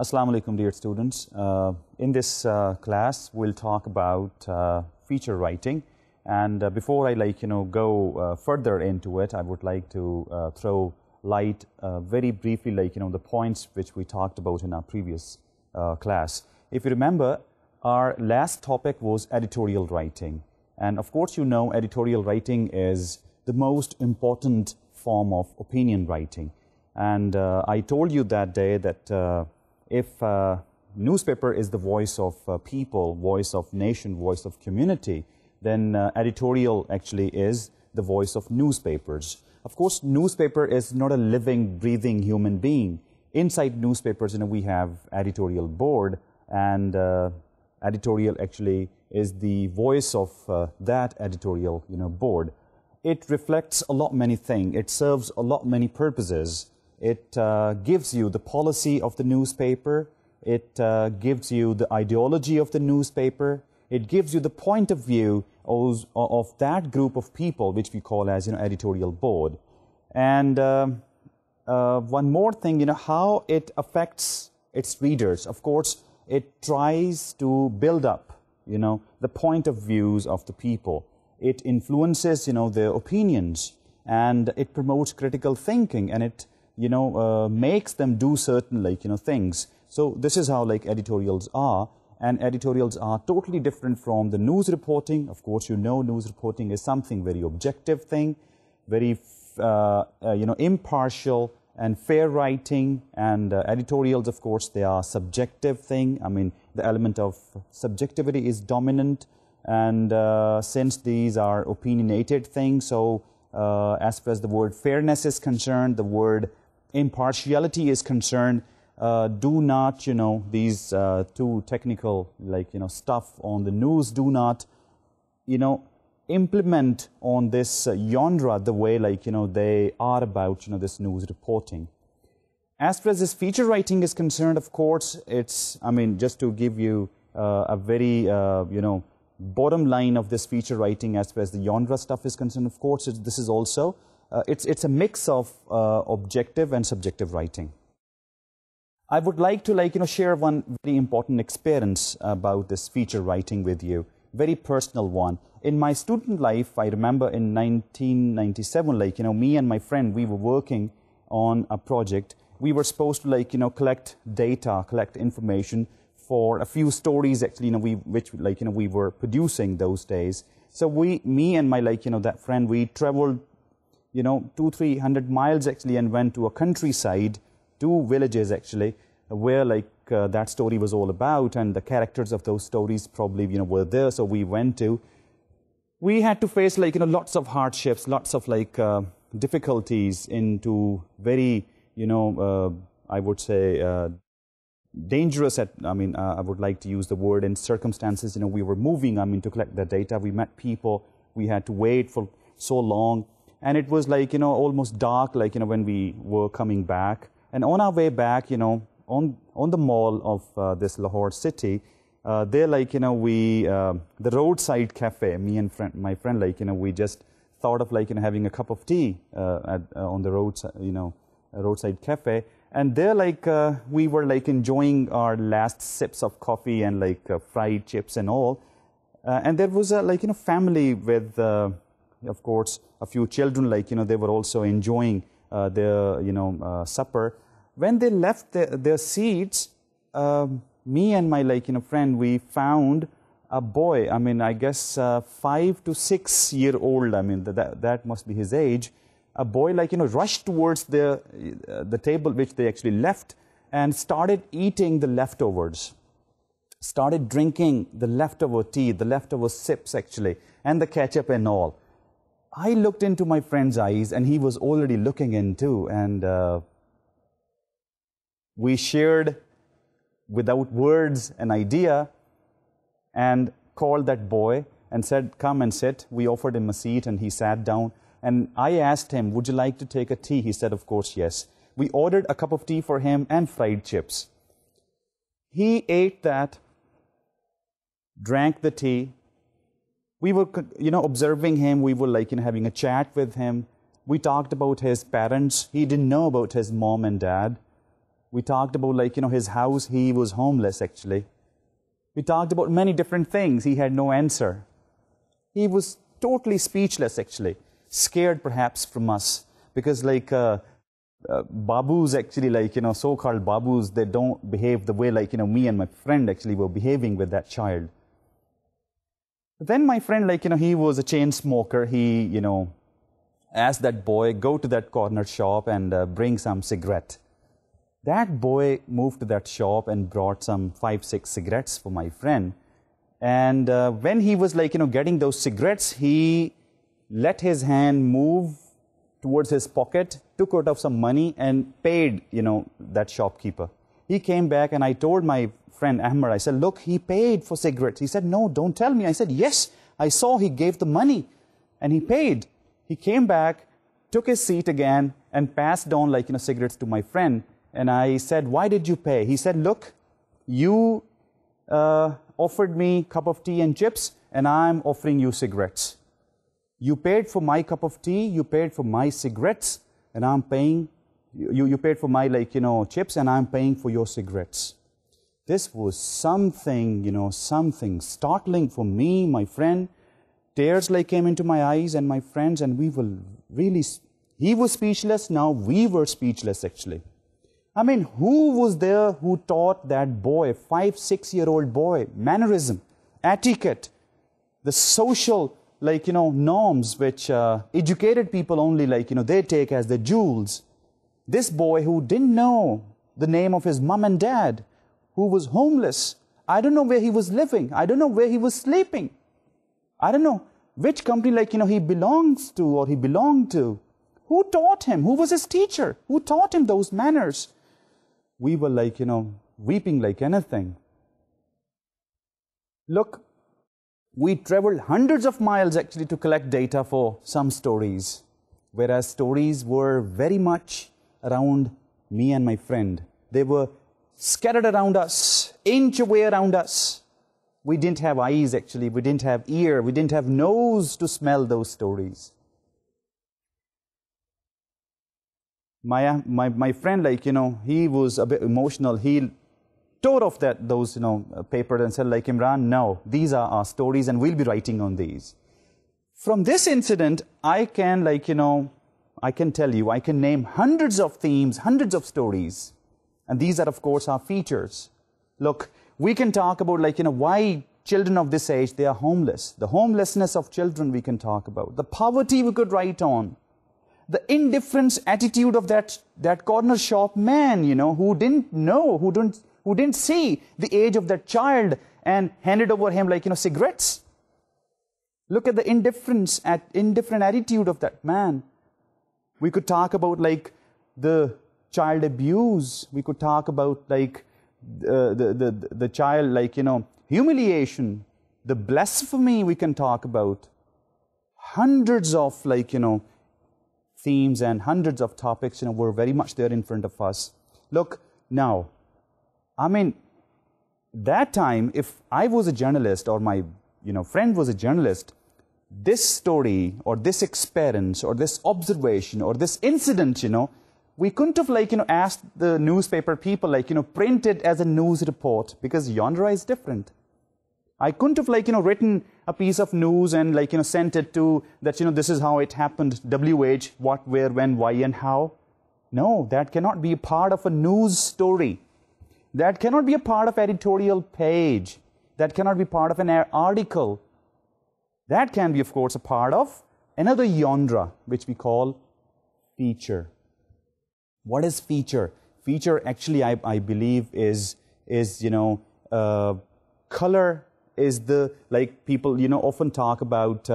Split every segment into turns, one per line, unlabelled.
Assalamu alaikum, dear students. In this class, we'll talk about feature writing. And before I go further into it, I would like to throw light very briefly the points which we talked about in our previous class. If you remember, our last topic was editorial writing. And of course, you know, editorial writing is the most important form of opinion writing. And I told you that day that if newspaper is the voice of people, voice of nation, voice of community, then editorial actually is the voice of newspapers. Of course, newspaper is not a living, breathing human being. Inside newspapers, we have editorial board, and editorial actually is the voice of that editorial board. It reflects a lot many things. It serves a lot many purposes. It gives you the policy of the newspaper. It gives you the ideology of the newspaper. It gives you the point of view of that group of people, which we call as editorial board. And one more thing, how it affects its readers. Of course, it tries to build up, the point of views of the people. It influences, their opinions, and it promotes critical thinking, and it makes them do certain things. So this is how editorials are, and editorials are totally different from the news reporting. Of course, news reporting is something very objective thing, very impartial and fair writing, and editorials, of course, they are subjective thing. I mean, the element of subjectivity is dominant, and since these are opinionated things, so as far as the word fairness is concerned, the word impartiality is concerned, do not, these two technical, stuff on the news do not, implement on this genre the way, they are about, this news reporting. As far as this feature writing is concerned, of course, it's, just to give you a very, bottom line of this feature writing as far as the genre stuff is concerned, of course, this is also, it's a mix of objective and subjective writing. I would like to share one very important experience about this feature writing with you, very personal one. In my student life, I remember in 1997, me and my friend, we were working on a project. We were supposed to collect data, collect information for a few stories actually, which we were producing those days. So me and my that friend, we traveled 200-300 miles actually, and went to a countryside, 2 villages actually, where that story was all about, and the characters of those stories probably were there. So we went to. We had to face lots of hardships, lots of difficulties into very I would say dangerous. I would like to use the word in circumstances. We were moving. To collect the data. We met people. We had to wait for so long. And it was almost dark, when we were coming back. And on our way back, on the mall of this Lahore city, there, we, the roadside cafe, me and my friend, we just thought of, having a cup of tea on the roadside, roadside cafe. And there, we were, enjoying our last sips of coffee and, fried chips and all. And there was a, family with, of course, a few children, they were also enjoying their, supper. When they left their seats, me and my, friend, we found a boy, I guess 5 to 6 year old, that must be his age. A boy, rushed towards the table which they actually left and started eating the leftovers. Started drinking the leftover tea, the leftover sips actually, and the ketchup and all. I looked into my friend's eyes, and he was already looking in too, and we shared without words an idea and called that boy and said, "Come and sit." We offered him a seat, and he sat down. And I asked him, "Would you like to take a tea?" He said, "Of course, yes." We ordered a cup of tea for him and fried chips. He ate that, drank the tea. We were, observing him. We were having a chat with him. We talked about his parents. He didn't know about his mom and dad. We talked about, like, his house. He was homeless, actually. We talked about many different things. He had no answer. He was totally speechless, actually. Scared, perhaps, from us. Because, like, babus, actually, like, so-called babus, they don't behave the way, like, me and my friend, actually, were behaving with that child. But then my friend, like, he was a chain smoker. He, asked that boy, go to that corner shop and bring some cigarette. That boy moved to that shop and brought some 5-6 cigarettes for my friend. And when he was, like, getting those cigarettes, he let his hand move towards his pocket, took out of some money and paid, that shopkeeper. He came back and I told my friend Ahmed, I said, look, he paid for cigarettes. He said, no, don't tell me. I said, yes, I saw he gave the money and he paid. He came back, took his seat again and passed on, like, cigarettes to my friend. And I said, why did you pay? He said, look, you offered me a cup of tea and chips, and I'm offering you cigarettes. You paid for my cup of tea, you paid for my cigarettes, and I'm paying, you paid for my, like, chips, and I'm paying for your cigarettes. This was something, something startling for me, my friend. Tears, like, came into my eyes and my friends, and we were really, he was speechless, now we were speechless, actually. I mean, who was there who taught that boy, 5-6-year-old boy, mannerism, etiquette, the social, like, norms which educated people only, like, they take as the jewels. This boy who didn't know the name of his mom and dad, who was homeless. I don't know where he was living. I don't know where he was sleeping. I don't know which company, like, he belongs to or he belonged to. Who taught him? Who was his teacher? Who taught him those manners? We were, like, weeping like anything. Look, we traveled hundreds of miles, actually, to collect data for some stories, whereas stories were very much around me and my friend. They were scattered around us, inch away around us. We didn't have eyes, actually. We didn't have ear. We didn't have nose to smell those stories. My friend, like, he was a bit emotional. He tore off those paper and said, like, Imran, no, these are our stories and we'll be writing on these. From this incident, I can, like, I can tell you, I can name hundreds of themes, hundreds of stories. And these are, of course, our features. Look, we can talk about, like, why children of this age, they are homeless. The homelessness of children we can talk about. The poverty we could write on. The indifference attitude of that corner shop man, who didn't know, who didn't see the age of that child and handed over him, like, cigarettes. Look at the indifferent attitude of that man. We could talk about, like, the child abuse. We could talk about, like, the child, like, humiliation. The blasphemy we can talk about. Hundreds of, like, themes and hundreds of topics, were very much there in front of us. Look, now, I mean, that time, if I was a journalist or my, friend was a journalist, this story or this experience or this observation or this incident, we couldn't have, like, asked the newspaper people, like, print it as a news report because genre is different. I couldn't have, like, written a piece of news and, like, sent it to that, this is how it happened, WH, what, where, when, why, and how. No, that cannot be a part of a news story. That cannot be a part of editorial page. That cannot be part of an article. That can be, of course, a part of another genre, which we call feature. What is feature? Feature, actually, I believe, is color is the, like, people, often talk about,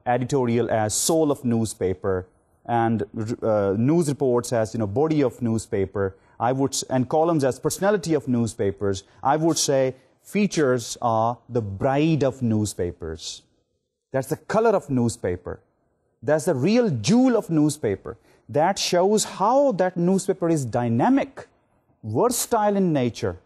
editorial as soul of newspaper and news reports as, body of newspaper. And columns as personality of newspapers. I would say features are the bride of newspapers. That's the color of newspaper. That's the real jewel of newspaper. That shows how that newspaper is dynamic, versatile in nature.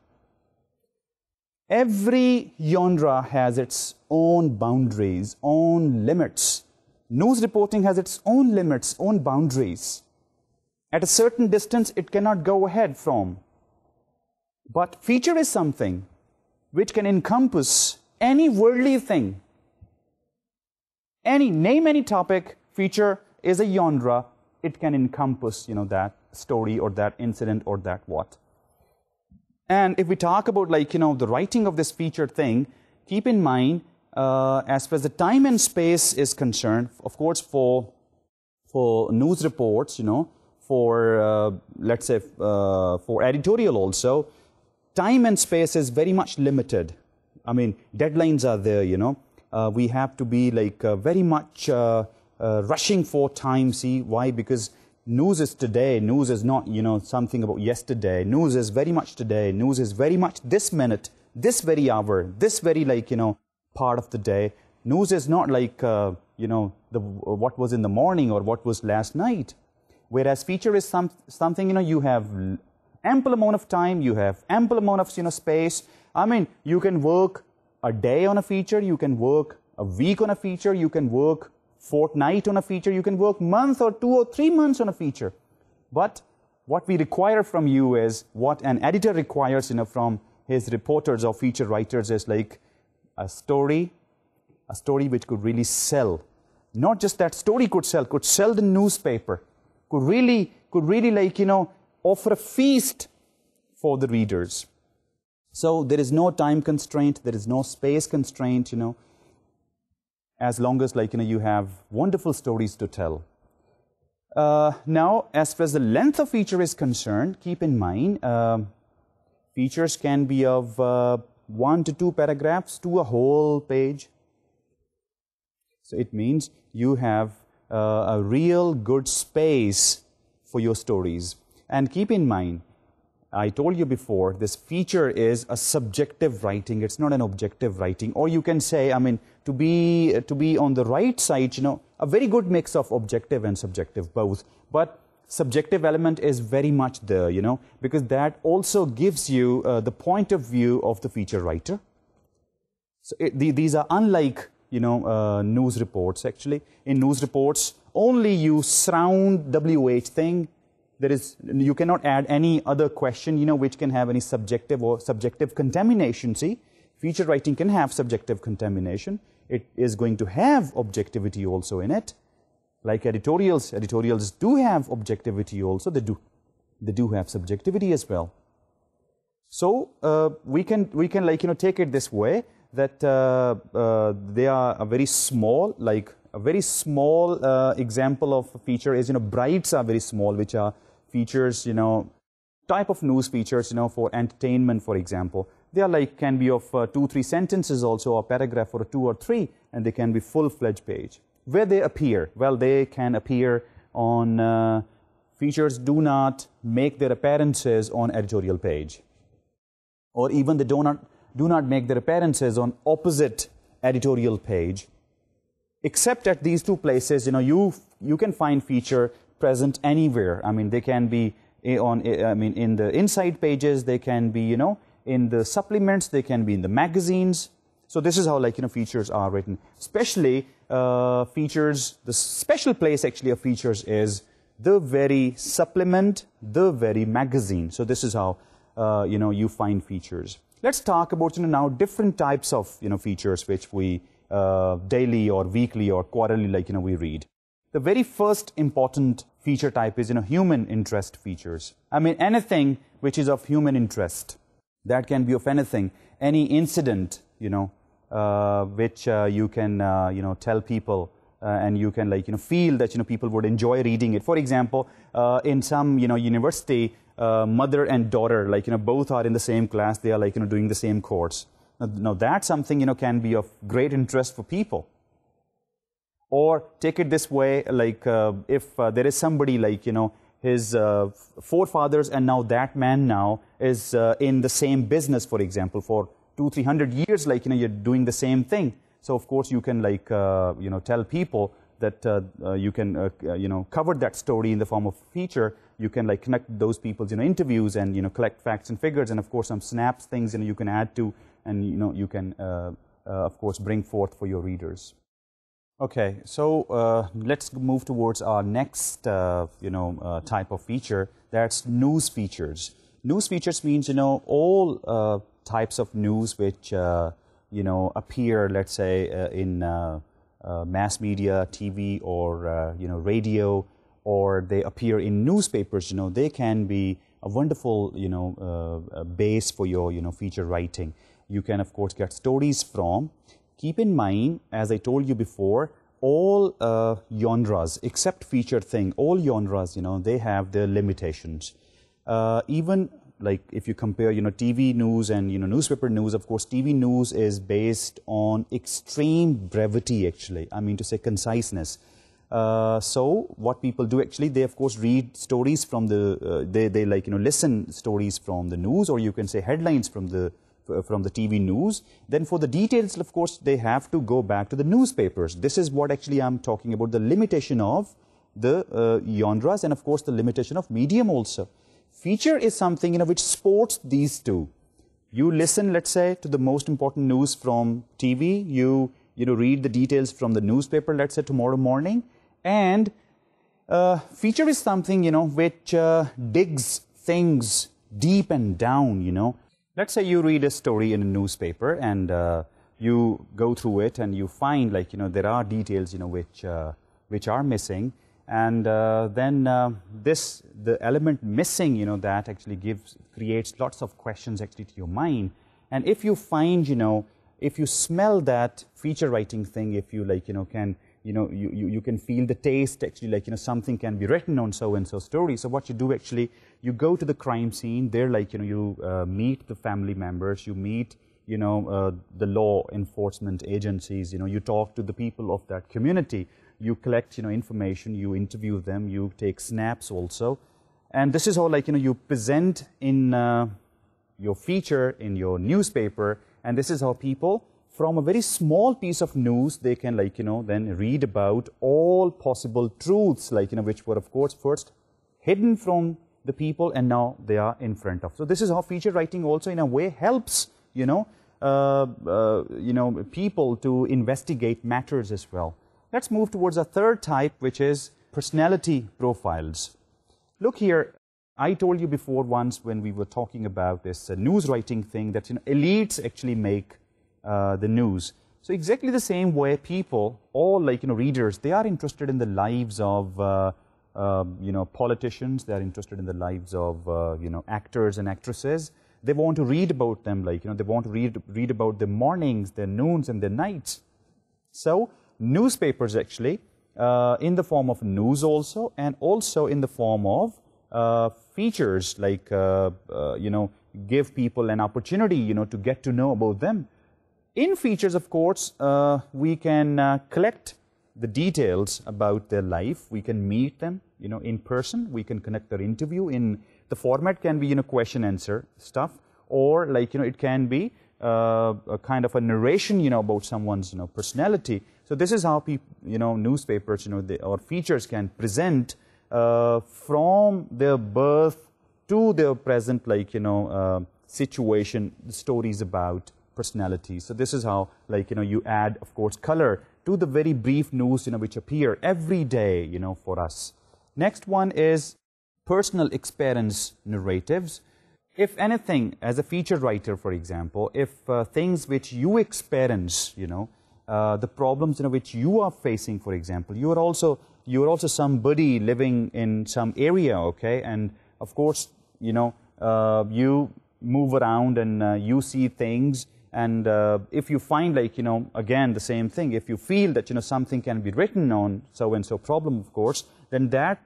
Every genre has its own boundaries, own limits. News reporting has its own limits, own boundaries. At a certain distance, it cannot go ahead from. But feature is something which can encompass any worldly thing. Name any topic, feature is a genre. It can encompass, that story or that incident or that what. And if we talk about, the writing of this feature thing, keep in mind, as far as the time and space is concerned, of course, for news reports, for, let's say, for editorial also, time and space is very much limited. I mean, deadlines are there, we have to be very much rushing for time. See why? Because news is today. News is not something about yesterday. News is very much today. News is very much this minute, this very hour, this very part of the day. News is not what was in the morning or what was last night. Whereas feature is something you have ample amount of time, you have ample amount of space. I mean, you can work a day on a feature, you can work a week on a feature, you can work fortnight on a feature, you can work month or 2 or 3 months on a feature. But what we require from you is, what an editor requires from his reporters or feature writers is a story which could really sell. Not just that story could sell the newspaper, could really offer a feast for the readers. So there is no time constraint, there is no space constraint, as long as you have wonderful stories to tell. Now, as far as the length of feature is concerned, keep in mind, features can be of 1 to 2 paragraphs to a whole page. So it means you have a real good space for your stories. And keep in mind, I told you before, this feature is a subjective writing. It's not an objective writing. Or you can say, I mean, to be on the right side, a very good mix of objective and subjective both. But subjective element is very much there, because that also gives you the point of view of the feature writer. So these are unlike, news reports, actually. In news reports, only you surround WH thing. You cannot add any other question, which can have any subjective or subjective contamination. See, feature writing can have subjective contamination. It is going to have objectivity also in it. Like editorials do have objectivity also. They do have subjectivity as well. So we can take it this way, that they are a very small, example of a feature is, brides are very small, which are features, type of news features, for entertainment, for example. They are can be of 2-3 sentences also, or paragraph or 2 or 3, and they can be full-fledged page. Where they appear? Well, they can appear on, features do not make their appearances on editorial page. Or even they do not make their appearances on opposite editorial page. Except at these 2 places, you can find feature present anywhere. I mean, they can be in the inside pages, they can be, in the supplements, they can be in the magazines. So this is how, features are written. Especially features, the special place actually of features is the very supplement, the very magazine. So this is how, you find features. Let's talk about, now different types of, features which we daily or weekly or quarterly, we read. The very first important feature type is, human interest features. I mean, anything which is of human interest. That can be of anything, any incident, which you can, tell people, and you can, feel that, people would enjoy reading it. For example, in some, university, mother and daughter, both are in the same class, they are, doing the same course. Now that's something, can be of great interest for people. Or take it this way, if there is somebody his forefathers, and now that man now is in the same business, for example, for 200-300 years, you're doing the same thing. So of course you can tell people that you can cover that story in the form of feature. You can connect those people's interviews and collect facts and figures, and of course some snaps, things you can add to, and you can of course bring forth for your readers. Okay, so let's move towards our next, type of feature. That's news features. News features means, all types of news which, appear, let's say, in mass media, TV, or, radio, or they appear in newspapers. They can be a wonderful, base for your, feature writing. You can, of course, get stories from. Keep in mind, as I told you before, all genres, except feature thing, all genres, they have their limitations. Even like if you compare, TV news and, newspaper news, of course, TV news is based on extreme brevity, actually. I mean to say conciseness. So what people do actually, they of course read stories from the, they like, listen stories from the news, or you can say headlines from the TV news. Then for the details, of course, they have to go back to the newspapers. This is what actually I'm talking about, the limitation of the genres, and of course the limitation of medium also. Feature is something, which supports these two. You listen, let's say, to the most important news from TV, you read the details from the newspaper, let's say tomorrow morning, and feature is something, which digs things deep and down, Let's say you read a story in a newspaper and you go through it and you find, like, there are details, which are missing, and then the element missing, that actually creates lots of questions actually to your mind. And if you find, if you smell that feature writing thing, if you like, can, you can feel the taste actually, like, something can be written on so-and-so story. So what you do actually, you go to the crime scene, there, like, you meet the family members, you meet, the law enforcement agencies, you talk to the people of that community, you collect, information, you interview them, you take snaps also. And this is how, like, you present in your feature, in your newspaper, and this is how people, from a very small piece of news, they can, like, then read about all possible truths, like, which were, of course, first hidden from the people, and now they are in front of. So this is how feature writing also, in a way, helps, people to investigate matters as well. Let's move towards a third type, which is personality profiles. Look here, I told you before once when we were talking about this news writing thing that, elites actually make the news. So exactly the same way people, all, like, readers, they are interested in the lives of, politicians, they are interested in the lives of, actors and actresses. They want to read about them, like, they want to read about their mornings, their noons, and their nights. So newspapers actually, in the form of news also, and also in the form of features, like, give people an opportunity, to get to know about them. In features, of course, we can collect the details about their life. We can meet them, in person. We can connect their interview. In the format can be, question-answer stuff, or, like, it can be a kind of a narration, about someone's, personality. So this is how people, newspapers, or features can present from their birth to their present, like, situation, stories about personality. So this is how, like, you add, of course, color to the very brief news, which appear every day, for us. Next one is personal experience narratives. If anything, as a feature writer, for example, if things which you experience, the problems, which you are facing, for example, you are also somebody living in some area, okay, and of course, you move around and you see things. And if you find, like, again, the same thing, if you feel that, something can be written on so-and-so problem, of course, then that,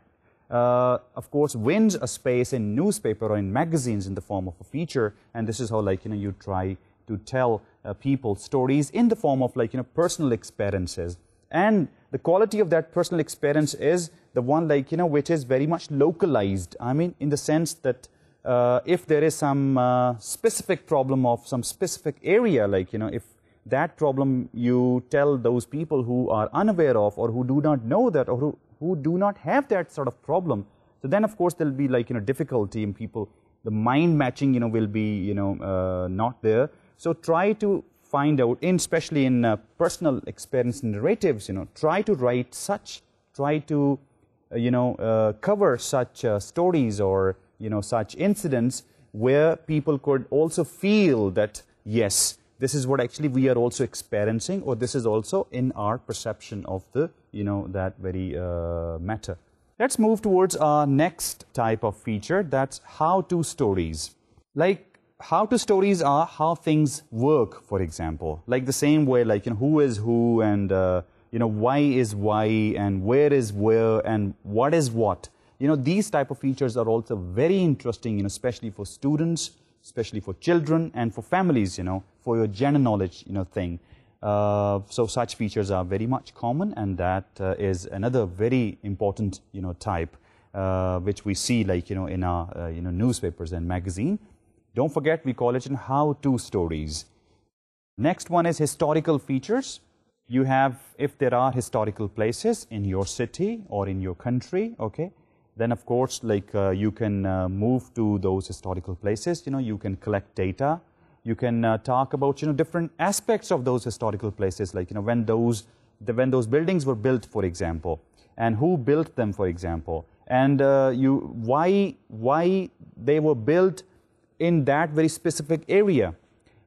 of course, wins a space in newspaper or in magazines in the form of a feature. And this is how, like, you try to tell people stories in the form of, like, personal experiences. And the quality of that personal experience is the one, like, which is very much localized. I mean, in the sense that if there is some specific problem of some specific area, like, if that problem you tell those people who are unaware of, or who do not know that, or who do not have that sort of problem, so then, of course, there'll be, like, difficulty in people, the mind matching, will be, not there. So try to find out, especially in personal experience narratives, try to write such, try to, cover such stories or, such incidents where people could also feel that, yes, this is what actually we are also experiencing, or this is also in our perception of the, that very matter. Let's move towards our next type of feature, that's how-to stories. Like, how-to stories are how things work, for example. Like the same way, like, who is who, and, why is why, and where is where, and what is what. These type of features are also very interesting, especially for students, especially for children, and for families, for your general knowledge, thing. So such features are very much common, and that is another very important, type, which we see, like, in our, newspapers and magazine. Don't forget, we call it how-to stories. Next one is historical features. You have, if there are historical places in your city or in your country, okay, then of course, like, you can move to those historical places, you can collect data, you can talk about, different aspects of those historical places, like, when those buildings were built, for example, and who built them, for example, and why they were built in that very specific area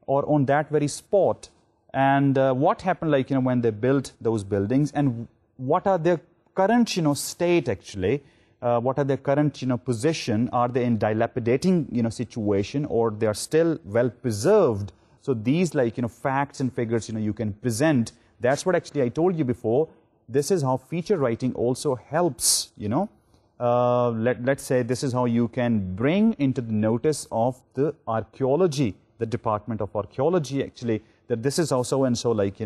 or on that very spot, and what happened, like, when they built those buildings, and what are their current, state actually, what are their current, position, are they in dilapidating, situation, or they are still well preserved. So these, like, facts and figures, you can present. That's what actually I told you before. This is how feature writing also helps, let's say this is how you can bring into the notice of the archaeology, the Department of Archaeology actually, that this is how so-and-so, like,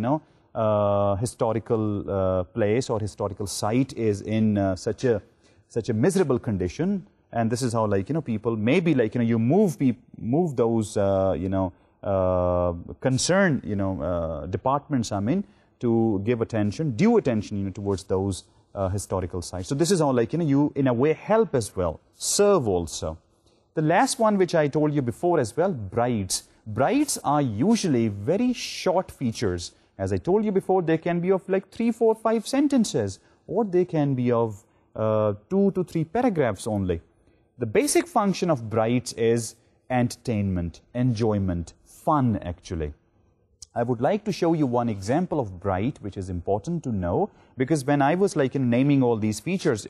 historical place or historical site is in such a miserable condition, and this is how, like, people maybe, like, you move those, concerned, departments, to give due attention, towards those historical sites. So this is how, like, you in a way help as well, serve also. The last one, which I told you before as well, brides. Brides are usually very short features. As I told you before, they can be of like 3, 4, 5 sentences, or they can be of 2 to 3 paragraphs only. The basic function of brides is entertainment, enjoyment, fun actually. I would like to show you one example of bride, which is important to know, because when I was, like, naming all these features,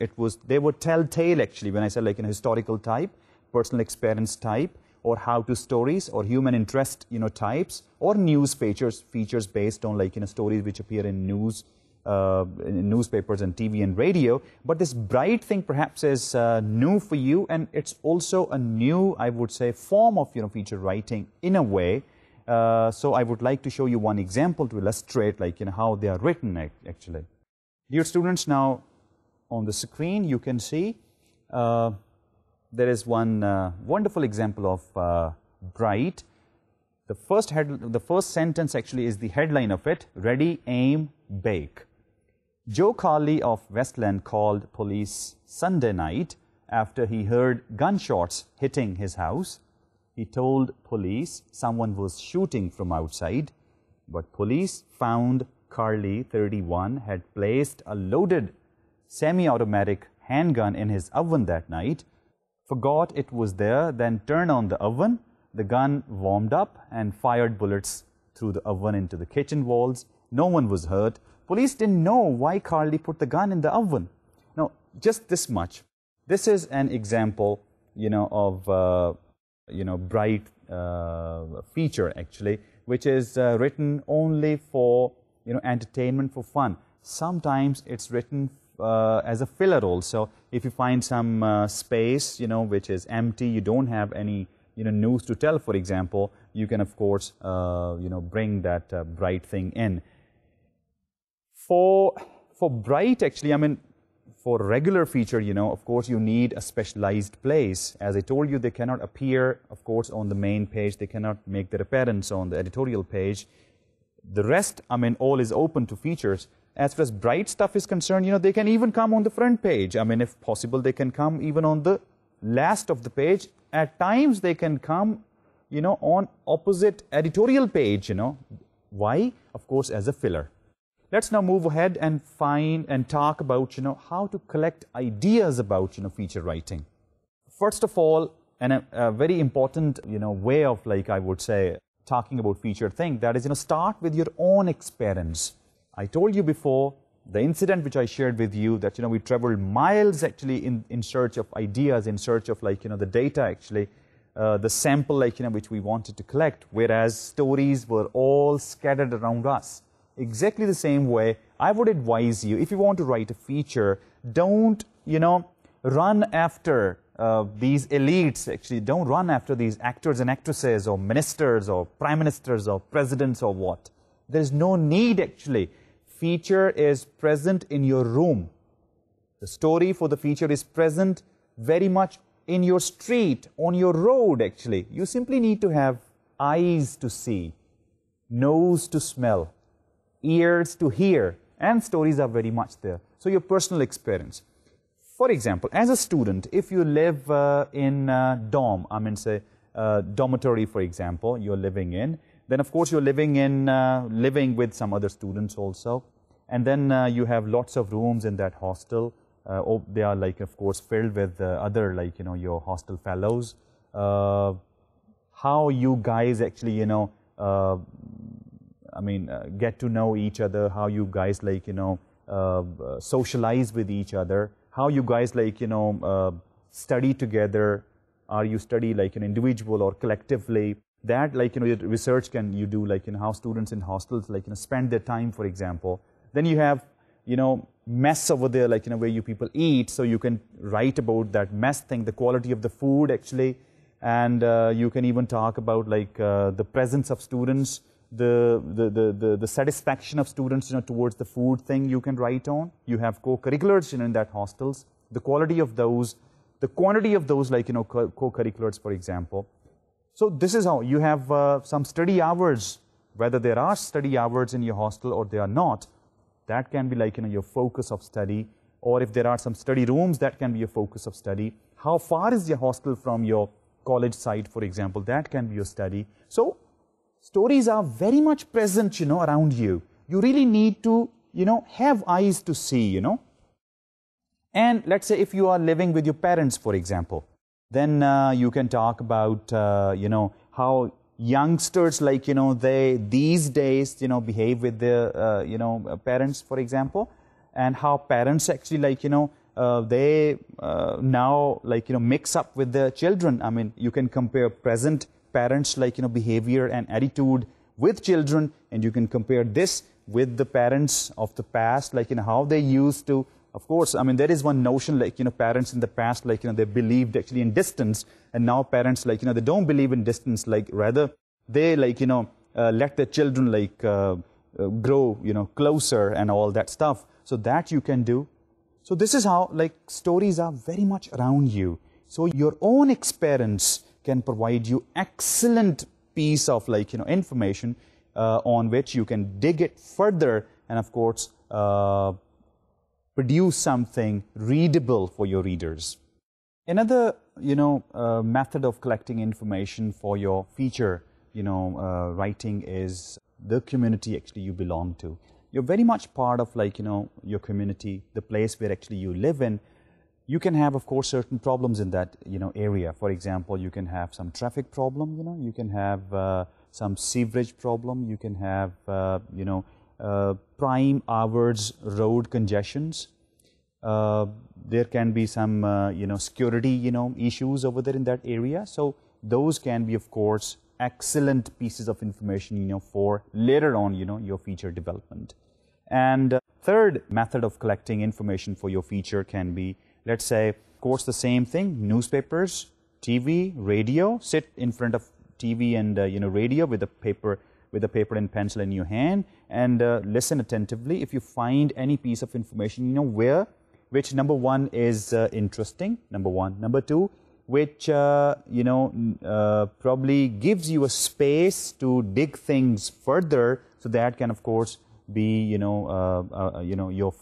they were telltale actually. When I said, like, historical type, personal experience type, or how-to stories, or human interest, types, or news features based on, like, stories which appear in newspapers and TV and radio. But this bride thing perhaps is new for you, and it's also a new, I would say, form of, feature writing in a way. So I would like to show you one example to illustrate, like, how they are written actually. Dear students, now on the screen you can see there is one wonderful example of bride. The first sentence actually is the headline of it: ready, aim, bake. Joe Carley of Westland called police Sunday night after he heard gunshots hitting his house. He told police someone was shooting from outside, but police found Carley, 31, had placed a loaded semi-automatic handgun in his oven that night, forgot it was there, then turned on the oven. The gun warmed up and fired bullets through the oven into the kitchen walls. No one was hurt. Police didn't know why Carley put the gun in the oven. Now, just this much. This is an example, of bright feature actually, which is written only for, entertainment, for fun. Sometimes it's written as a filler also. If you find some space, which is empty, you don't have any, news to tell, for example, you can, of course, bring that bright thing in. For bright, actually, for regular feature, of course, you need a specialized place. As I told you, they cannot appear, of course, on the main page. They cannot make their appearance on the editorial page. The rest, all is open to features. As far as bright stuff is concerned, they can even come on the front page. If possible, they can come even on the last of the page. At times, they can come, on opposite editorial page, Why? Of course, as a filler. Let's now move ahead and find and talk about, how to collect ideas about, feature writing. First of all, and a very important, way of, like, I would say, talking about feature thing, that is, start with your own experience. I told you before, the incident which I shared with you, that, we traveled miles actually in search of ideas, in search of, like, the data actually, the sample, like, which we wanted to collect, whereas stories were all scattered around us. Exactly the same way, I would advise you, if you want to write a feature, don't, run after these elites, actually. Don't run after these actors and actresses or ministers or prime ministers or presidents or what. There's no need, actually. Feature is present in your room. The story for the feature is present very much in your street, on your road, actually. You simply need to have eyes to see, nose to smell, ears to hear, and stories are very much there. So your personal experience. For example, as a student, if you live in dorm, I mean, say, dormitory, for example, you're living in, then of course you're living with some other students also, and then you have lots of rooms in that hostel. They are, like, of course, filled with other, like, your hostel fellows. How you guys actually, get to know each other, how you guys, like, socialize with each other, how you guys, like, study together. Are you study like an individual or collectively? That, like, research can you do, like, how students in hostels, like, spend their time, for example. Then you have, mess over there, like, where you people eat, so you can write about that mess thing, the quality of the food, actually, and you can even talk about, like, the presence of students, the satisfaction of students, towards the food thing you can write on. You have co-curriculars, in that hostels, the quality of those, the quantity of those, like, co-curriculars, for example. So this is how you have some study hours, whether there are study hours in your hostel or they are not. That can be, like, your focus of study. Or if there are some study rooms, that can be your focus of study. How far is your hostel from your college site, for example? That can be your study. So stories are very much present, around you. You really need to, have eyes to see, And let's say if you are living with your parents, for example, then you can talk about, how youngsters, like, they these days, behave with their, parents, for example, and how parents actually, like, they now, like, mix up with their children. I mean, you can compare present parents, like, behavior and attitude with children, and you can compare this with the parents of the past, like, how they used to. Of course, I mean, there is one notion, like, parents in the past, like, they believed actually in distance, and now parents, like, they don't believe in distance, like, rather they, like, let their children, like, grow, closer and all that stuff. So that you can do. So this is how, like, stories are very much around you. So your own experience can provide you excellent piece of, like, information on which you can dig it further and, of course, produce something readable for your readers. Another, method of collecting information for your feature, writing is the community actually you belong to. You're very much part of, like, your community, the place where actually you live in. You can have, of course, certain problems in that, area. For example, you can have some traffic problem, you can have some sewerage problem, you can have, prime hours road congestions. There can be some, security, issues over there in that area. So those can be, of course, excellent pieces of information, for later on, your feature development. And third method of collecting information for your feature can be, let's say, of course, the same thing, newspapers, TV, radio. Sit in front of TV and, radio with a paper and pencil in your hand, and listen attentively. If you find any piece of information, which number one is interesting, number one. Number two, which, probably gives you a space to dig things further, so that can, of course, be, your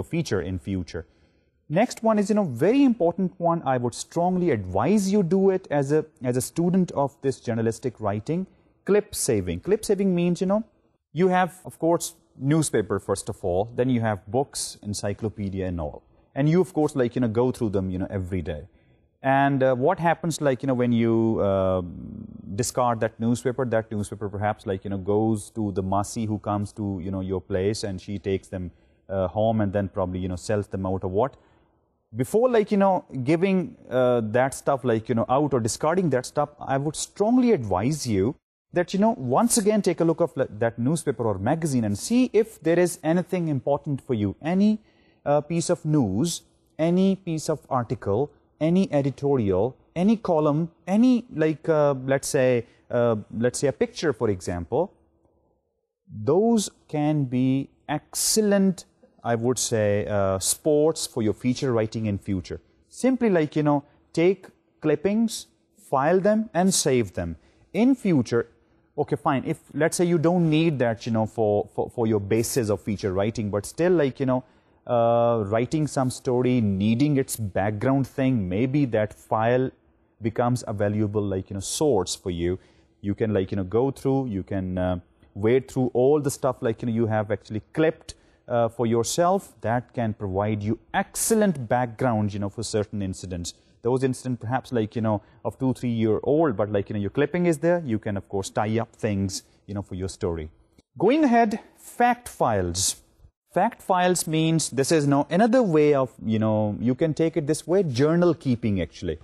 feature in future. Next one is, very important one. I would strongly advise you do it as a student of this journalistic writing. Clip saving. Clip saving means, You have, of course, newspaper first of all, then you have books, encyclopedia and all. And you, of course, like, go through them, every day. And what happens, like, when you discard that newspaper perhaps, like, goes to the Masi who comes to, your place, and she takes them home and then probably, sells them out or what. Before, like, giving that stuff, like, out or discarding that stuff, I would strongly advise you that, once again take a look of that newspaper or magazine and see if there is anything important for you, any piece of news, any piece of article, any editorial, any column, any, like, let's say a picture, for example. Those can be excellent, I would say, sports for your feature writing in future. Simply, like, take clippings, file them and save them. In future, okay, fine, if let's say you don't need that, for your basis of feature writing, but still, like, writing some story, needing its background thing, maybe that file becomes a valuable, like, source for you. You can, like, go through, you can wade through all the stuff, like, you have actually clipped for yourself. That can provide you excellent background, for certain incidents. Those incidents perhaps, like, of 2-3 year old, but, like, your clipping is there. You can, of course, tie up things, for your story. Going ahead, fact files. Fact files means, this is now another way of, you can take it this way, journal keeping, actually.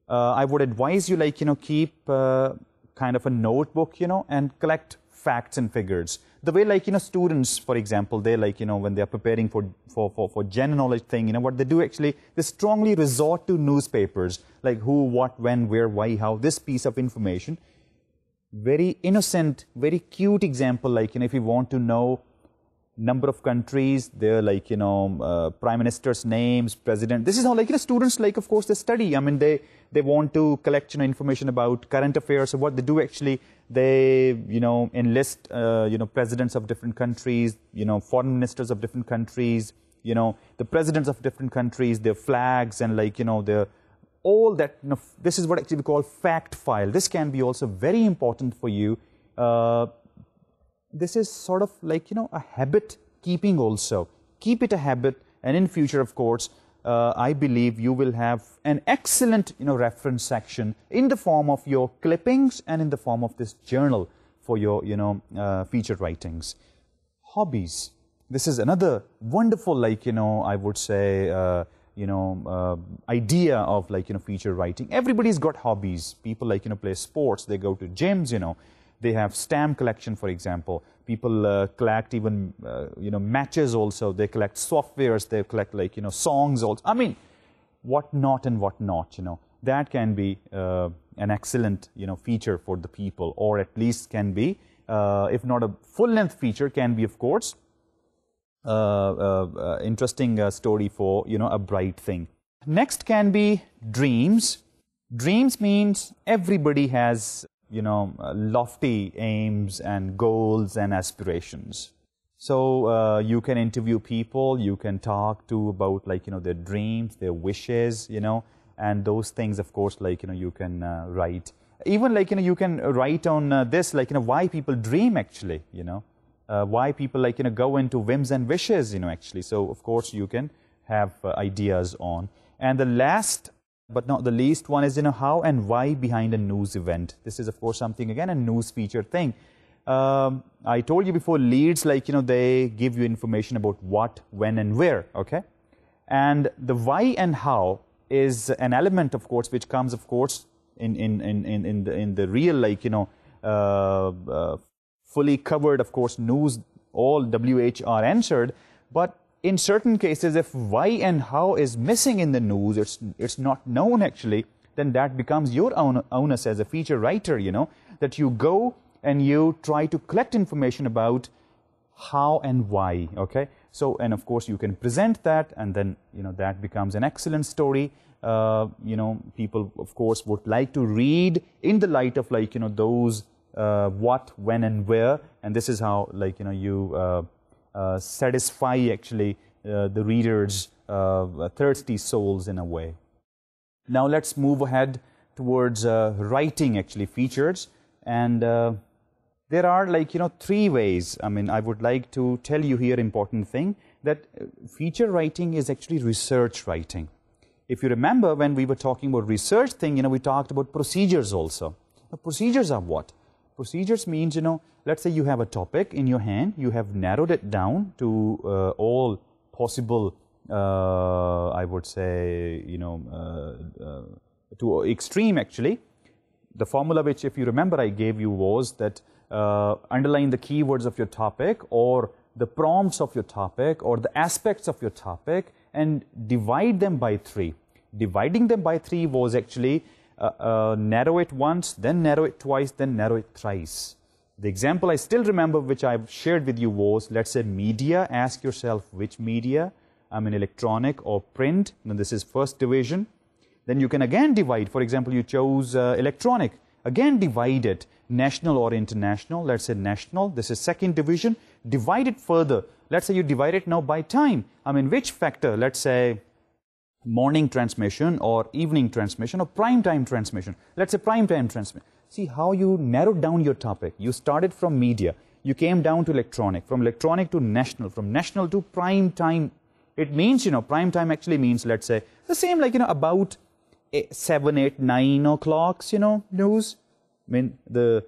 I would advise you, like, keep kind of a notebook, and collect facts and figures. The way, like, students, for example, they, like, when they are preparing for general knowledge thing, what they do actually, they strongly resort to newspapers, like who, what, when, where, why, how, this piece of information. Very innocent, very cute example, like, if you want to know number of countries, they're, like, prime ministers' names, president. This is how, like, students, like, of course, they study. I mean, they want to collect, information about current affairs. So what they do actually, they, enlist, presidents of different countries, foreign ministers of different countries, the presidents of different countries, their flags, and, like, their all that. This is what actually we call fact file. This can be also very important for you. This is sort of like, a habit keeping also. Keep it a habit, and in future, of course, I believe you will have an excellent, reference section in the form of your clippings and in the form of this journal for your, feature writings. Hobbies. This is another wonderful, like, I would say, idea of, like, feature writing. Everybody's got hobbies. People, like, play sports. They go to gyms, They have stamp collection, for example. People collect even, matches also. They collect softwares. They collect, like, songs also. I mean, what not and what not, That can be an excellent, feature for the people, or at least can be, if not a full-length feature, can be, of course, interesting story for, a bright thing. Next can be dreams. Dreams means everybody has, lofty aims and goals and aspirations. So you can interview people, you can talk to about, like, their dreams, their wishes, and those things, of course, like, you can write. Even, like, you can write on this, like, why people dream, actually, why people, like, go into whims and wishes, actually. So, of course, you can have ideas on. And the last but not the least one is, how and why behind a news event. This is, of course, something, again, a news feature thing. I told you before, leads, like, they give you information about what, when, and where, okay? And the why and how is an element, of course, which comes, of course, in the real, like, fully covered, of course, news, all WH are answered. But in certain cases, if why and how is missing in the news, it's not known, actually, then that becomes your onus as a feature writer, that you go and you try to collect information about how and why, okay? So, and of course, you can present that, and then, that becomes an excellent story. People, of course, would like to read in the light of, like, those what, when, and where, and this is how, like, you satisfy, actually, the reader's thirsty souls in a way. Now, let's move ahead towards writing, actually, features. And there are like, three ways. I mean, I would like to tell you here important thing that feature writing is actually research writing. If you remember when we were talking about research thing, we talked about procedures also. Now, procedures are what? Procedures means, let's say you have a topic in your hand, you have narrowed it down to all possible, I would say, to extreme actually. The formula which, if you remember, I gave you was that underline the keywords of your topic or the prompts of your topic or the aspects of your topic and divide them by 3. Dividing them by 3 was actually narrow it once, then narrow it twice, then narrow it thrice. The example I still remember which I've shared with you was, let's say media. Ask yourself which media. I mean electronic or print. Now this is first division. Then you can again divide. For example, you chose electronic. Again divide it. National or international. Let's say national. This is second division. Divide it further. Let's say you divide it now by time. I mean which factor? Let's say morning transmission or evening transmission or prime time transmission. Let's say prime time transmission. See how you narrowed down your topic. You started from media. You came down to electronic. From electronic to national. From national to prime time. It means, prime time actually means, let's say, the same like, about 7, 8, 9 o'clocks, news. I mean, the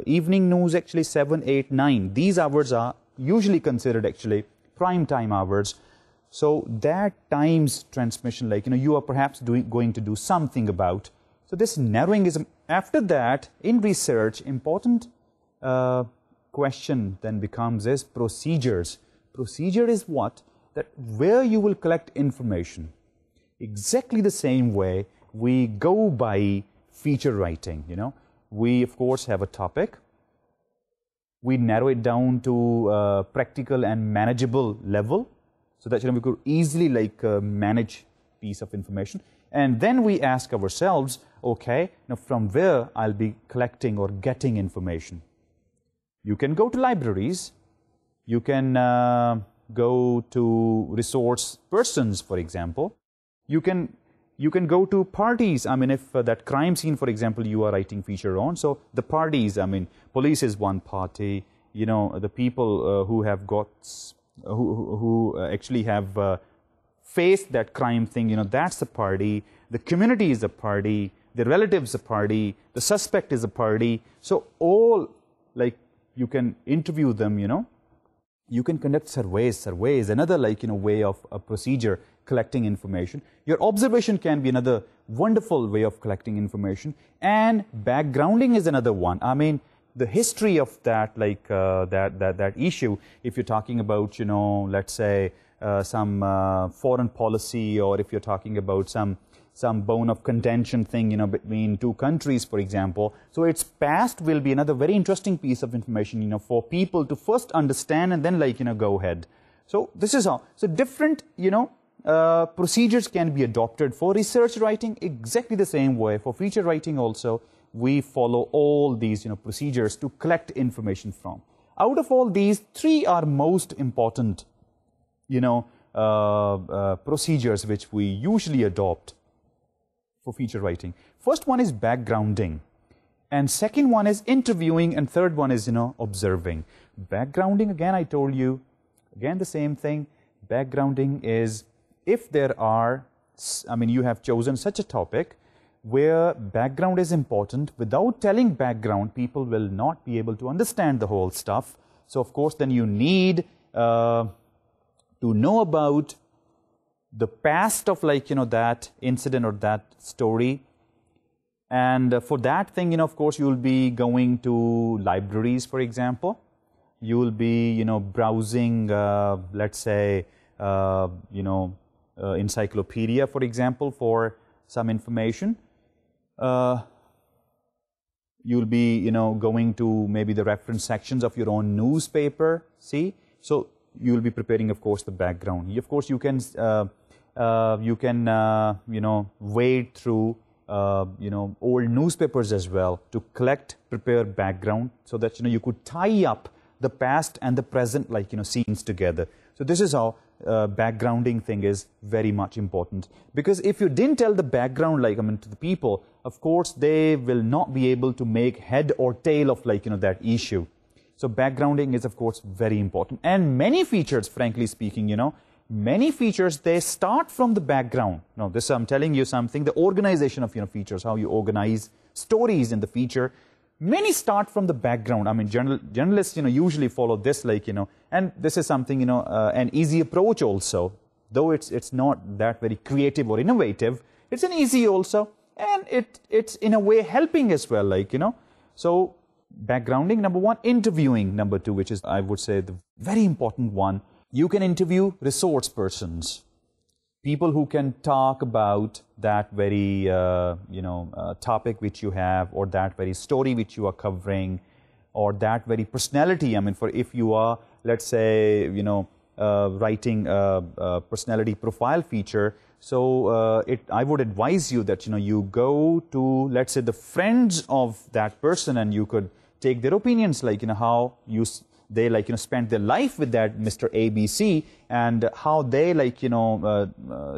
evening news actually 7, 8, 9. These hours are usually considered actually prime time hours. So that time's transmission, like, you are perhaps going to do something about. So this narrowing is, after that, in research, important question then becomes is procedures. Procedure is what? That where you will collect information. Exactly the same way we go by feature writing, We, of course, have a topic. We narrow it down to a practical and manageable level so that, we could easily like manage piece of information. And then we ask ourselves, okay, now from where I'll be collecting or getting information. You can go to libraries. You can go to resource persons, for example. You can go to parties. I mean, if that crime scene, for example, you are writing feature on, so the parties, I mean, police is one party, the people who have got, who actually have faced that crime thing, that's the party. The community is a party. The relatives a party. The suspect is a party. So all, like, you can interview them, You can conduct surveys. Another, like, way of a procedure, collecting information. Your observation can be another wonderful way of collecting information. And backgrounding is another one. I mean, the history of that, like, that issue, if you're talking about, let's say, some foreign policy, or if you're talking about some bone of contention thing, between two countries, for example. So its past will be another very interesting piece of information, for people to first understand and then, like, go ahead. So this is how. So different, procedures can be adopted for research writing exactly the same way. For feature writing also, we follow all these, procedures to collect information from. Out of all these, 3 are most important, procedures which we usually adopt for feature writing. First one is backgrounding, and second one is interviewing, and third one is, observing. Backgrounding, again, I told you, again, the same thing. Backgrounding is if there are, I mean, you have chosen such a topic where background is important. Without telling background, people will not be able to understand the whole stuff. So, of course, then you need to know about the past of, like, that incident or that story. And for that thing, of course, you'll be going to libraries, for example. You'll be, browsing, let's say, encyclopedia, for example, for some information. You'll be, going to maybe the reference sections of your own newspaper, see? So you'll be preparing, of course, the background. Of course, you can wade through, old newspapers as well to prepare background so that, you could tie up the past and the present, like, scenes together. So this is how backgrounding thing is very much important. Because if you didn't tell the background, like, I mean, to the people, of course, they will not be able to make head or tail of, like, that issue. So backgrounding is, of course, very important. And many features, frankly speaking, many features, they start from the background. Now, this, I'm telling you something, the organization of, features, how you organize stories in the feature, many start from the background. I mean, journalists, usually follow this, like, and this is something, an easy approach also. Though it's not that very creative or innovative, it's an easy also, and it's in a way helping as well, like, So, backgrounding, number one. Interviewing, number two, which is, I would say, the very important one. You can interview resource persons, people who can talk about that very, topic which you have, or that very story which you are covering, or that very personality. I mean, for if you are, let's say, writing a personality profile feature, so I would advise you that, you go to, let's say, the friends of that person, and you could take their opinions, like, how they, like, spent their life with that Mr. ABC, and how they, like,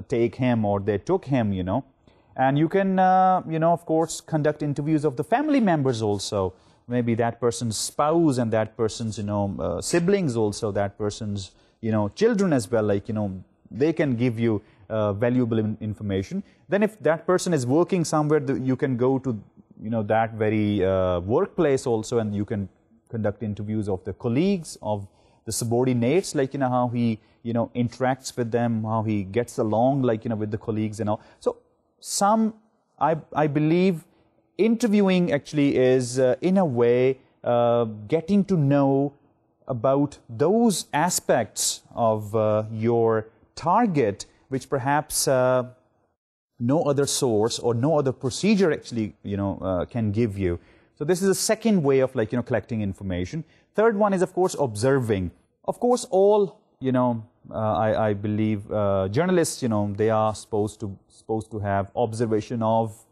take him, or they took him, And you can, of course, conduct interviews of the family members also. Maybe that person's spouse, and that person's, siblings also, that person's, children as well, like, they can give you valuable information. Then if that person is working somewhere, you can go to, that very workplace also, and you can conduct interviews of the colleagues, of the subordinates, like, how he, interacts with them, how he gets along, like, with the colleagues and all. So, I believe interviewing actually is, in a way, getting to know about those aspects of your target, which perhaps no other source or no other procedure actually, can give you. So this is a second way of, like, collecting information. Third one is, of course, observing. Of course, all, I believe journalists, they are supposed to have observation of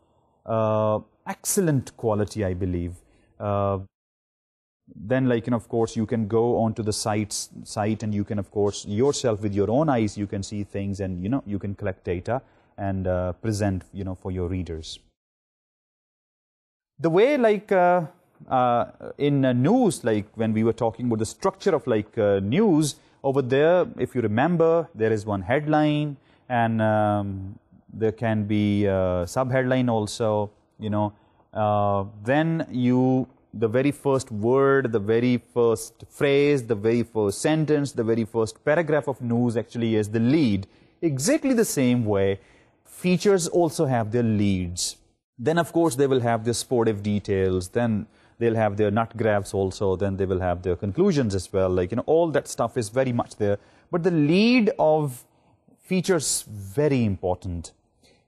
excellent quality, I believe. Then, like, of course, you can go onto the site, and you can, of course, yourself with your own eyes, you can see things, and, you can collect data and present, for your readers. The way, like, in news, like, when we were talking about the structure of, like, news, over there, if you remember, there is one headline, and there can be a sub-headline also, then the very first word, the very first phrase, the very first sentence, the very first paragraph of news actually is the lead. Exactly the same way, features also have their leads. Then, of course, they will have their sportive details. Then they'll have their nut graphs also. Then they will have their conclusions as well. Like, all that stuff is very much there. But the lead of features, very important.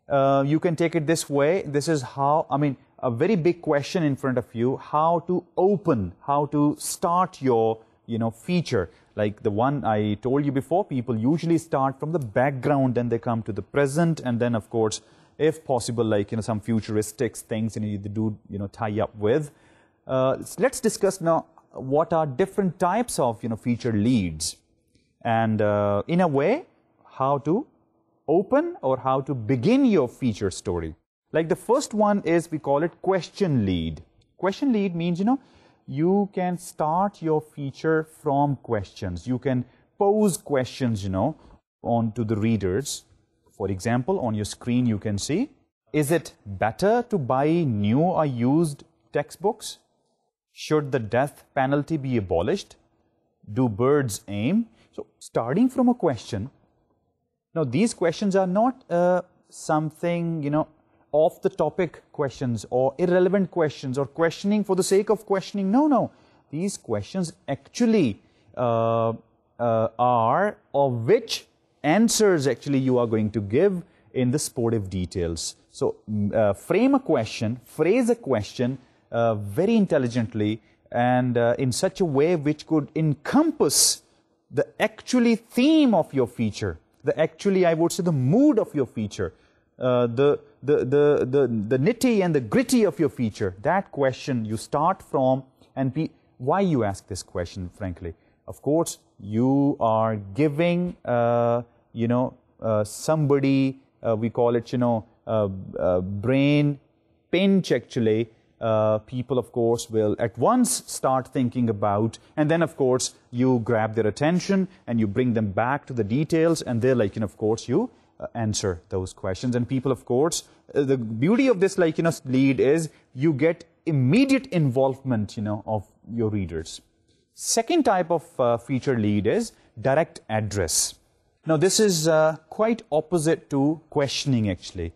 You can take it this way. This is how, I mean, a very big question in front of you, how to open, how to start your, feature. Like the one I told you before, people usually start from the background, then they come to the present, and then, of course, if possible, like, some futuristic things, they do, tie up with. Let's discuss now what are different types of, feature leads. And in a way, how to open or how to begin your feature story. Like the first one is, we call it question lead. Question lead means, you can start your feature from questions. You can pose questions, on to the readers. For example, on your screen you can see, is it better to buy new or used textbooks? Should the death penalty be abolished? Do birds aim? So, starting from a question. Now, these questions are not something, off-the-topic questions or irrelevant questions or questioning for the sake of questioning. No. These questions actually are of which answers actually you are going to give in the sportive details. So, frame a question, phrase a question very intelligently and in such a way which could encompass the actually theme of your feature, the actually, I would say, the mood of your feature, the nitty and the gritty of your feature. That question you start from, and why you ask this question, frankly. Of course, you are giving, somebody, we call it, brain pinch actually. People, of course, will at once start thinking about, and then, of course, you grab their attention and you bring them back to the details, and they're like, of course, you answer those questions. And people, of course, the beauty of this, lead is you get immediate involvement, of your readers. Second type of feature lead is direct address. Now, this is quite opposite to questioning, actually.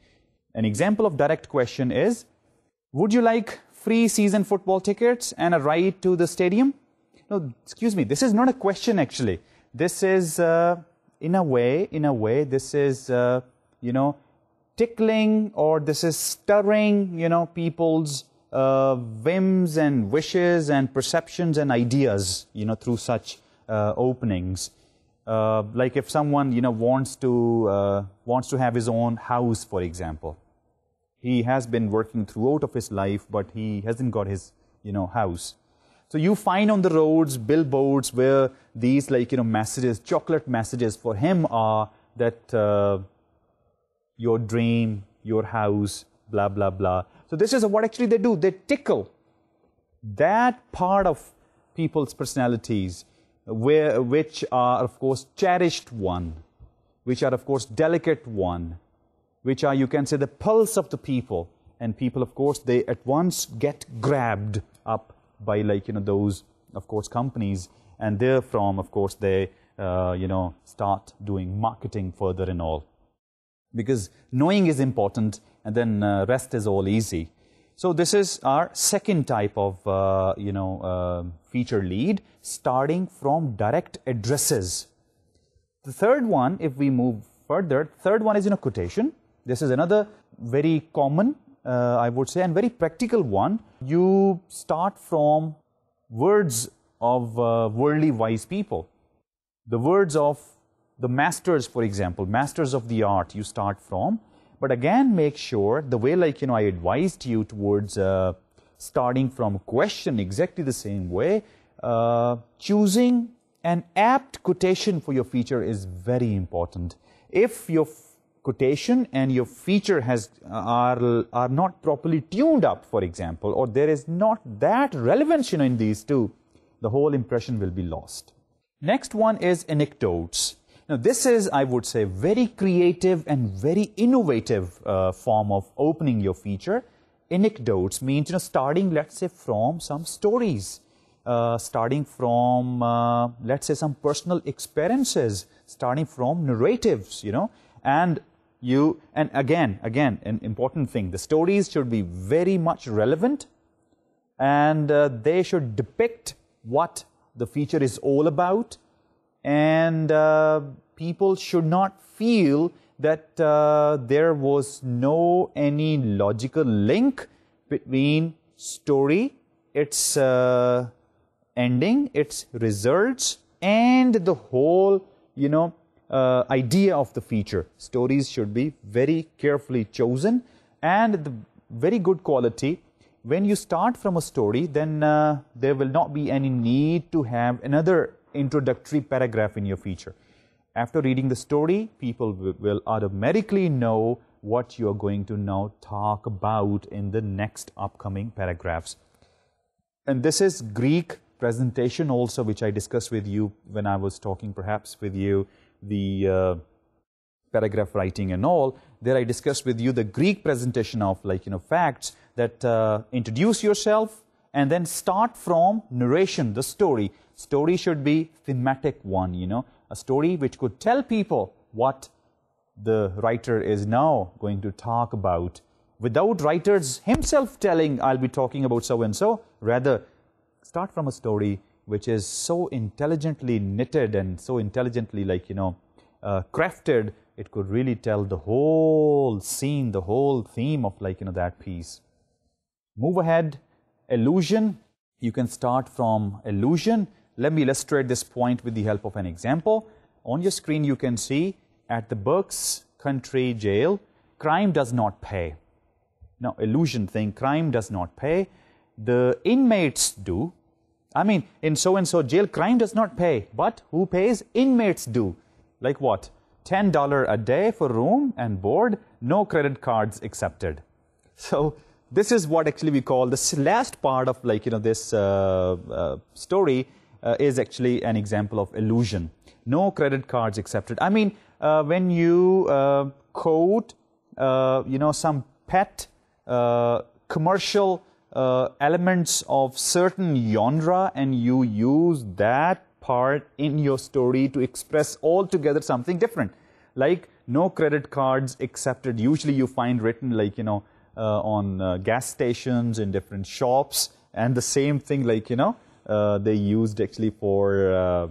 An example of direct question is, would you like free season football tickets and a ride to the stadium? No, excuse me, this is not a question, actually. This is, in a way, this is, tickling, or this is stirring, people's whims and wishes and perceptions and ideas, through such openings. Like if someone, wants to have his own house, for example. He has been working throughout of his life, but he hasn't got his, house. So you find on the roads billboards where these, messages, chocolate messages for him are that your dream, your house, blah, blah, blah. So this is what actually they do. They tickle that part of people's personalities, which are, of course, cherished one, which are, of course, delicate one, which are, you can say, the pulse of the people. And people, of course, they at once get grabbed up by, those, of course, companies. And therefrom, of course, they, start doing marketing further and all. Because knowing is important, and then rest is all easy. So this is our second type of, feature lead, starting from direct addresses. The third one, if we move further, third one is, quotation. This is another very common, I would say, and very practical one. You start from words of worldly wise people. The words of the masters, for example, masters of the art, you start from. But again, make sure, the way I advised you towards starting from a question exactly the same way, choosing an apt quotation for your feature is very important. If your quotation and your feature are not properly tuned up, for example, or there is not that relevance in these two, the whole impression will be lost. Next one is anecdotes. Now, this is, I would say, very creative and very innovative form of opening your feature. Anecdotes means, starting, let's say, from some stories, starting from, let's say, some personal experiences, starting from narratives, and again, an important thing, the stories should be very much relevant, and they should depict what the feature is all about, and people should not feel that there was any logical link between story, its ending, its results, and the whole, idea of the feature. Stories should be very carefully chosen and the very good quality. When you start from a story, then there will not be any need to have another introductory paragraph in your feature. After reading the story, people will automatically know what you are going to now talk about in the next upcoming paragraphs. And this is Greek presentation also, which I discussed with you when I was talking perhaps with you the paragraph writing and all. There I discussed with you the Greek presentation of facts that introduce yourself and then start from narration, the story. Story should be thematic one, a story which could tell people what the writer is now going to talk about. Without writers himself telling, I'll be talking about so-and-so, rather start from a story which is so intelligently knitted and so intelligently crafted, it could really tell the whole scene, the whole theme of that piece. Move ahead. Allusion. You can start from allusion. Let me illustrate this point with the help of an example. On your screen you can see, at the Berks Country Jail, crime does not pay. Now, allusion thing, crime does not pay. The inmates do. I mean, in so-and-so jail, crime does not pay. But who pays? Inmates do. Like what? $10 a day for room and board, no credit cards accepted. So this is what actually we call the last part of this story is actually an example of illusion. No credit cards accepted. I mean, when you quote, some pet commercial elements of certain genre and you use that part in your story to express altogether something different. Like, no credit cards accepted. Usually you find written on gas stations, in different shops, and the same thing they used actually for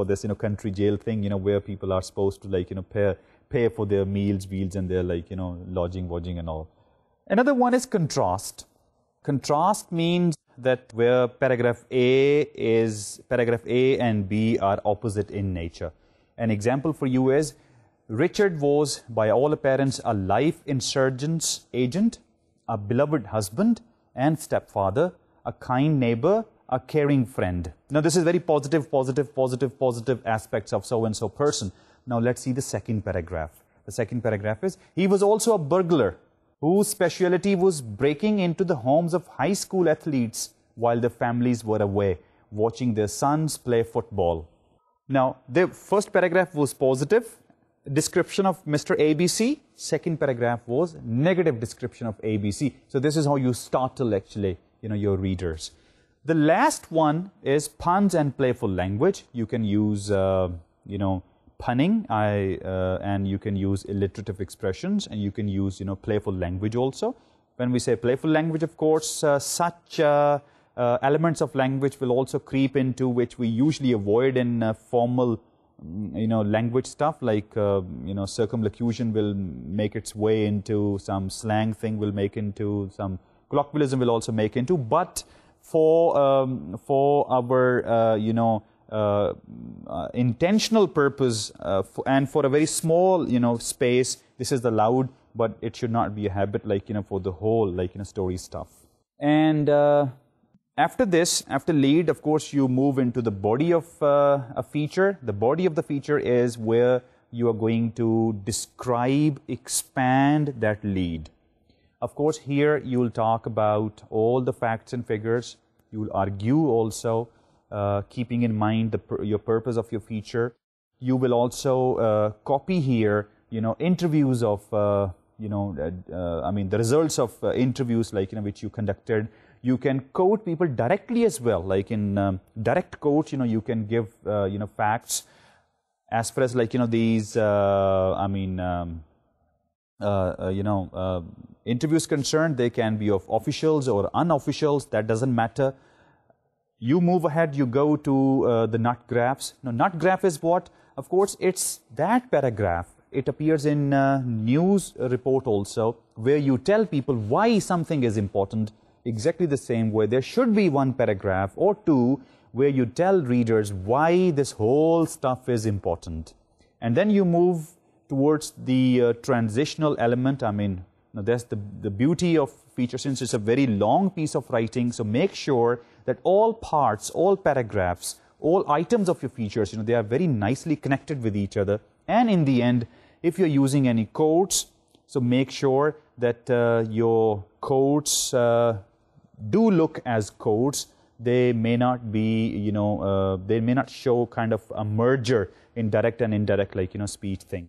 this country jail thing, where people are supposed to pay for their meals and their lodging and all. Another one is contrast. Contrast means that where paragraph A and B are opposite in nature. An example for you is, Richard was, by all appearance, a life insurgence agent, a beloved husband and stepfather, a kind neighbor, a caring friend. Now, this is very positive aspects of so-and-so person. Now, let's see the second paragraph. The second paragraph is, he was also a burglar whose specialty was breaking into the homes of high school athletes while their families were away, watching their sons play football. Now, the first paragraph was positive description of Mr. ABC. Second paragraph was negative description of ABC. So this is how you startle actually, your readers. The last one is puns and playful language. You can use, punning, and you can use alliterative expressions, and you can use, playful language also. When we say playful language, of course, such elements of language will also creep into which we usually avoid in formal, language stuff, like, circumlocution will make its way into some slang thing, will make into some colloquialism, will also make into. But for our, intentional purpose and for a very small, space, this is allowed, but it should not be a habit, for the whole, story stuff. And after this, after lead, of course, you move into the body of a feature. The body of the feature is where you are going to describe, expand that lead. Of course, here you will talk about all the facts and figures. You will argue also, keeping in mind your purpose of your feature. You will also copy here, interviews of, the results of interviews, which you conducted. You can quote people directly as well, like in direct quotes, you can give, facts. As far as these, interviews concerned, they can be of officials or unofficials, that doesn't matter. You move ahead, you go to the nut graphs. Now, nut graph is what? Of course, it's that paragraph. It appears in news report also, where you tell people why something is important. Exactly the same way, there should be one paragraph or two where you tell readers why this whole stuff is important. And then you move towards the transitional element. Now that's the beauty of feature, since it's a very long piece of writing. So make sure that all parts, all paragraphs, all items of your features, they are very nicely connected with each other. And in the end, if you're using any quotes, so make sure that your quotes do look as quotes. They may not be, they may not show kind of a merger in direct and indirect, speech thing.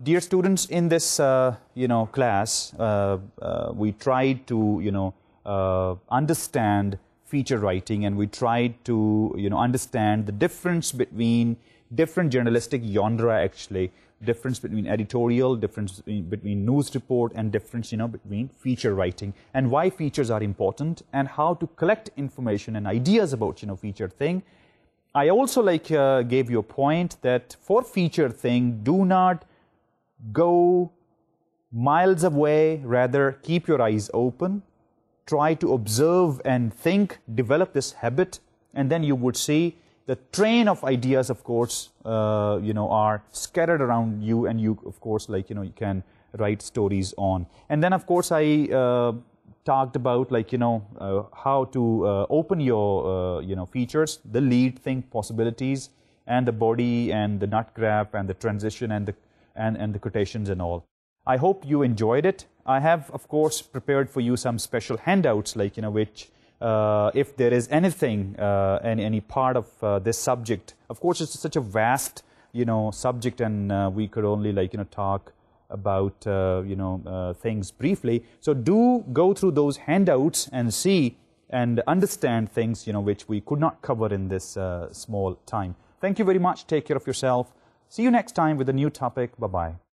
Dear students, in this, class, we tried to, understand feature writing, and we tried to, understand the difference between different journalistic genre, actually, difference between editorial, difference between news report, and difference, between feature writing, and why features are important, and how to collect information and ideas about, feature thing. I also gave you a point that for feature thing, do not go miles away, rather keep your eyes open, try to observe and think, develop this habit, and then you would see the train of ideas, of course, are scattered around you, and you, of course, you can write stories on. And then, of course, I talked about like, how to open your, features, the lead, think, possibilities, and the body, and the nut graph, and the transition, and the quotations and all. I hope you enjoyed it. I have, of course, prepared for you some special handouts, like, which, if there is anything, any part of this subject, of course, it's such a vast, subject, and we could only, like, talk about, things briefly. So do go through those handouts and see and understand things, which we could not cover in this small time. Thank you very much. Take care of yourself. See you next time with a new topic. Bye-bye.